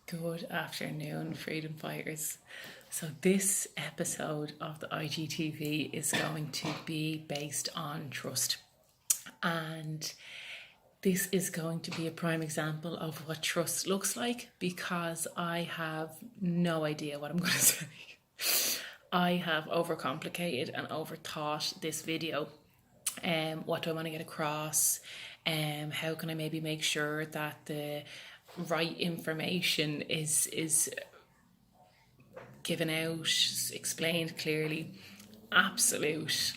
Good afternoon, freedom fighters. So this episode of the IGTV is going to be based on trust. And this is going to be a prime example of what trust looks like, because I have no idea what I'm going to say. I have overcomplicated and overthought this video. What do I want to get across? How can I maybe make sure that the right information is given out, explained clearly? Absolute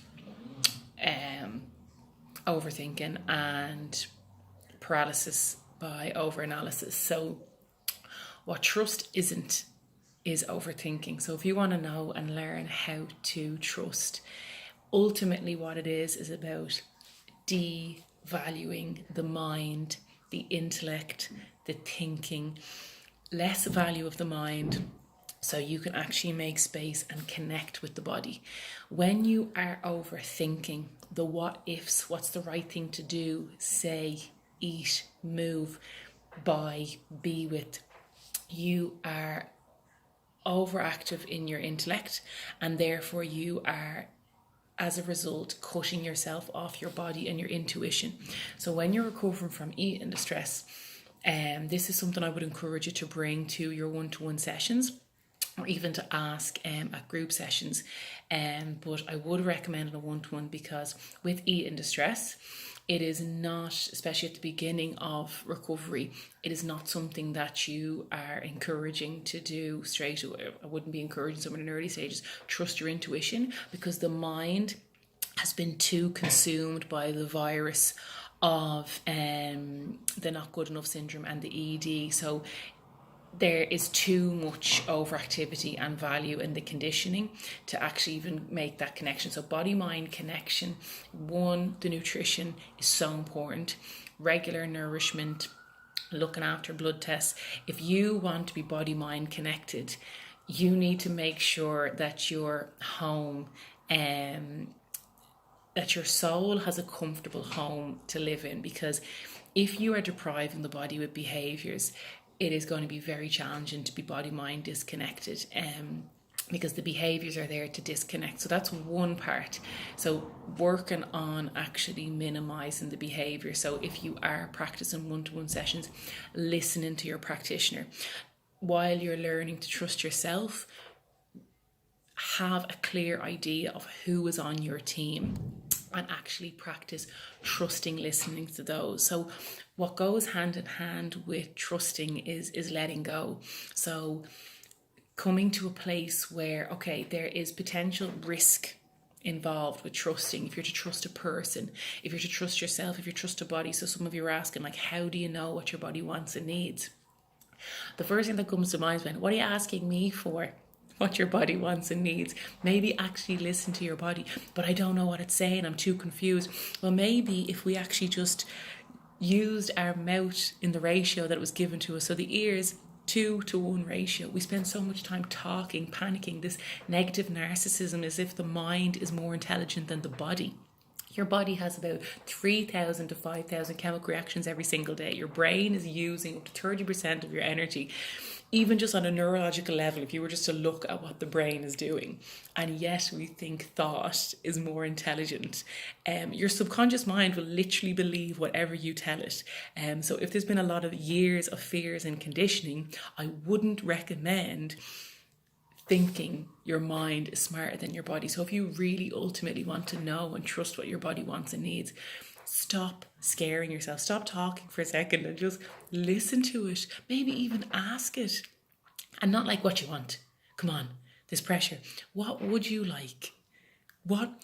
overthinking and paralysis by overanalysis. So what trust isn't is overthinking. So if you want to know and learn how to trust, ultimately what it is about devaluing the mind, the intellect, the thinking, less value of the mind, so you can actually make space and connect with the body. When you are overthinking the what ifs, what's the right thing to do, say, eat, move, buy, be with, you are overactive in your intellect, and therefore you are, as a result, cutting yourself off your body and your intuition. So when you're recovering from eating distress, this is something I would encourage you to bring to your one-to-one sessions, or even to ask at group sessions. But I would recommend a one-to-one, because with eating distress, it is not, especially at the beginning of recovery, it is not something that you are encouraging to do straight away. I wouldn't be encouraging someone in early stages. Trust your intuition, because the mind has been too consumed by the virus of the not good enough syndrome and the ED. So there is too much overactivity and value in the conditioning to actually even make that connection. So body-mind connection, one, the nutrition is so important. Regular nourishment, looking after blood tests. If you want to be body-mind connected, you need to make sure that your home, that your soul has a comfortable home to live in. Because if you are depriving the body with behaviours, it is going to be very challenging to be body-mind disconnected, because the behaviours are there to disconnect. So that's one part. So working on actually minimising the behaviour. So if you are practicing one-to-one sessions, listening to your practitioner while you're learning to trust yourself, have a clear idea of who is on your team, and actually practice trusting, listening to those. So what goes hand in hand with trusting is letting go. So coming to a place where, okay, there is potential risk involved with trusting. If you're to trust a person, if you're to trust yourself, if you trust a body. So some of you are asking, like, how do you know what your body wants and needs? The first thing that comes to mind is, what are you asking me for? What your body wants and needs. Maybe actually listen to your body. But I don't know what it's saying, I'm too confused. Well, maybe if we actually just used our mouth in the ratio that it was given to us, so the ears 2-to-1 ratio. We spend so much time talking, panicking, this negative narcissism, as if the mind is more intelligent than the body. Your body has about 3,000 to 5,000 chemical reactions every single day. Your brain is using up to 30% of your energy, even just on a neurological level, if you were just to look at what the brain is doing. And yet we think thought is more intelligent. Your subconscious mind will literally believe whatever you tell it. So if there's been a lot of years of fears and conditioning, I wouldn't recommend thinking your mind is smarter than your body. So if you really ultimately want to know and trust what your body wants and needs, stop scaring yourself. Stop talking for a second and just listen to it. Maybe even ask it. And not like what you want. Come on, there's pressure. What would you like? What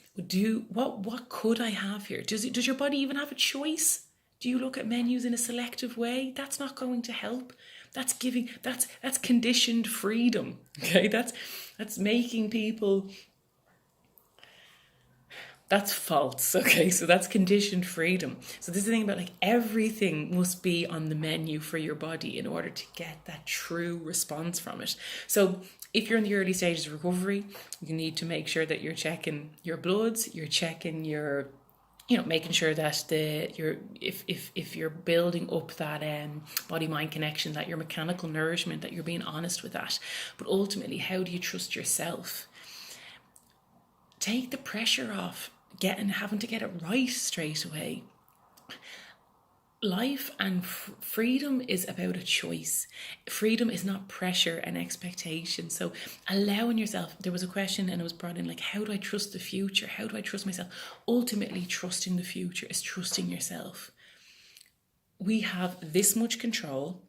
could I have here? Does your body even have a choice? Do you look at menus in a selective way? That's not going to help. That's conditioned freedom. Okay, that's making people. That's false. Okay, so that's conditioned freedom. So this is the thing about, like, everything must be on the menu for your body in order to get that true response from it. So if you're in the early stages of recovery, you need to make sure that you're checking your bloods, you're checking your making sure that if you're building up that body mind connection, that your mechanical nourishment, that you're being honest with that. But ultimately, how do you trust yourself? Take the pressure off having to get it right straight away. Life and freedom is about a choice. Freedom is not pressure and expectation. So allowing yourself, there was a question and it was brought in like, how do I trust the future? How do I trust myself? Ultimately, trusting the future is trusting yourself. We have this much control,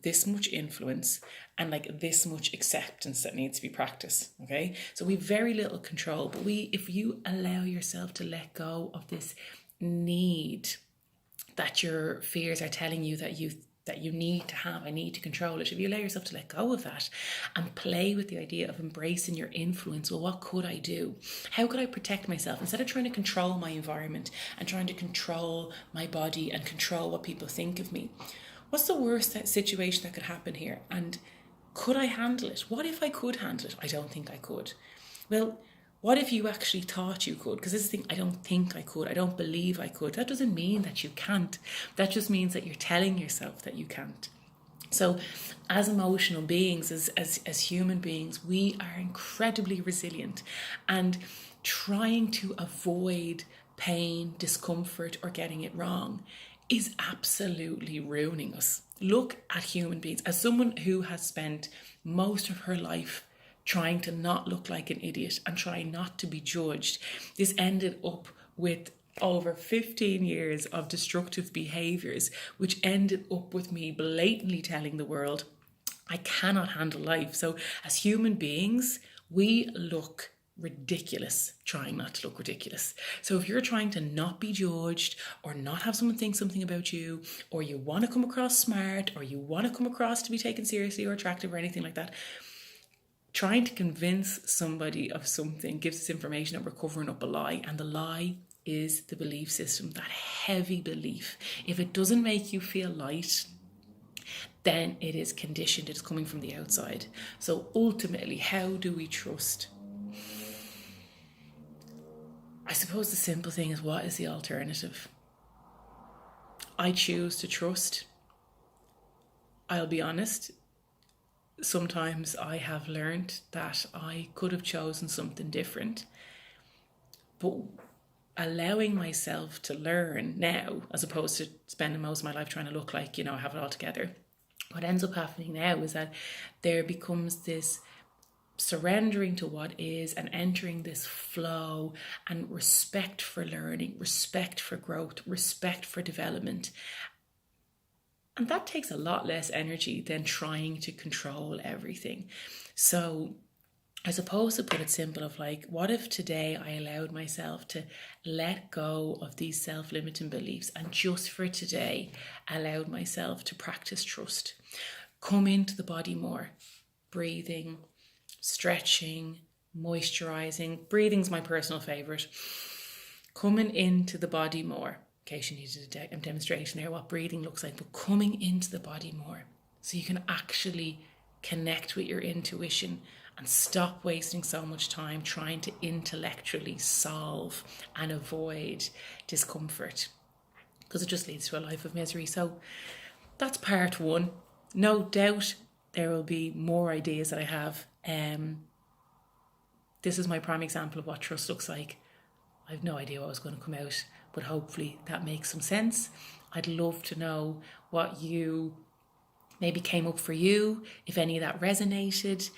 this much influence, and like this much acceptance that needs to be practiced. Okay, so we have very little control, but if you allow yourself to let go of this need that your fears are telling you that you need to have, I need to control it. If you allow yourself to let go of that and play with the idea of embracing your influence, well, what could I do? How could I protect myself? Instead of trying to control my environment and trying to control my body and control what people think of me, what's the worst situation that could happen here? And could I handle it? What if I could handle it? I don't think I could. Well, what if you actually thought you could? Because this is the thing, I don't think I could. I don't believe I could. That doesn't mean that you can't. That just means that you're telling yourself that you can't. So as emotional beings, as human beings, we are incredibly resilient, and trying to avoid pain, discomfort, or getting it wrong is absolutely ruining us. Look at human beings. As someone who has spent most of her life trying to not look like an idiot and trying not to be judged, this ended up with over 15 years of destructive behaviours, which ended up with me blatantly telling the world, I cannot handle life. So as human beings, we look ridiculous trying not to look ridiculous. So if you're trying to not be judged or not have someone think something about you, or you want to come across smart, or you want to come across to be taken seriously or attractive or anything like that, trying to convince somebody of something gives us information that we're covering up a lie, and the lie is the belief system, that heavy belief. If it doesn't make you feel light, then it is conditioned, it's coming from the outside. So ultimately, how do we trust? I suppose the simple thing is, what is the alternative? I choose to trust. I'll be honest, sometimes I have learned that I could have chosen something different, but allowing myself to learn now, as opposed to spending most of my life trying to look like, I have it all together, what ends up happening now is that there becomes this surrendering to what is and entering this flow and respect for learning, respect for growth, respect for development. And that takes a lot less energy than trying to control everything. So I suppose, to put it simple, of like, what if today I allowed myself to let go of these self-limiting beliefs and just for today allowed myself to practice trust, come into the body more, breathing, stretching, moisturizing. Breathing's my personal favorite. Coming into the body more. In case you needed a demonstration there what breathing looks like, but coming into the body more so you can actually connect with your intuition and stop wasting so much time trying to intellectually solve and avoid discomfort, because it just leads to a life of misery. So that's part one. No doubt there will be more ideas that I have. This is my prime example of what trust looks like. I have no idea what was going to come out, but hopefully that makes some sense. I'd love to know what maybe came up for you, if any of that resonated.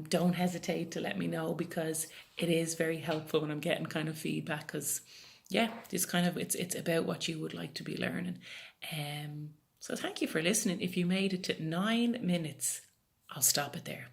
Don't hesitate to let me know, because it is very helpful when I'm getting kind of feedback, because it's about what you would like to be learning. So thank you for listening. If you made it to 9 minutes, I'll stop it there.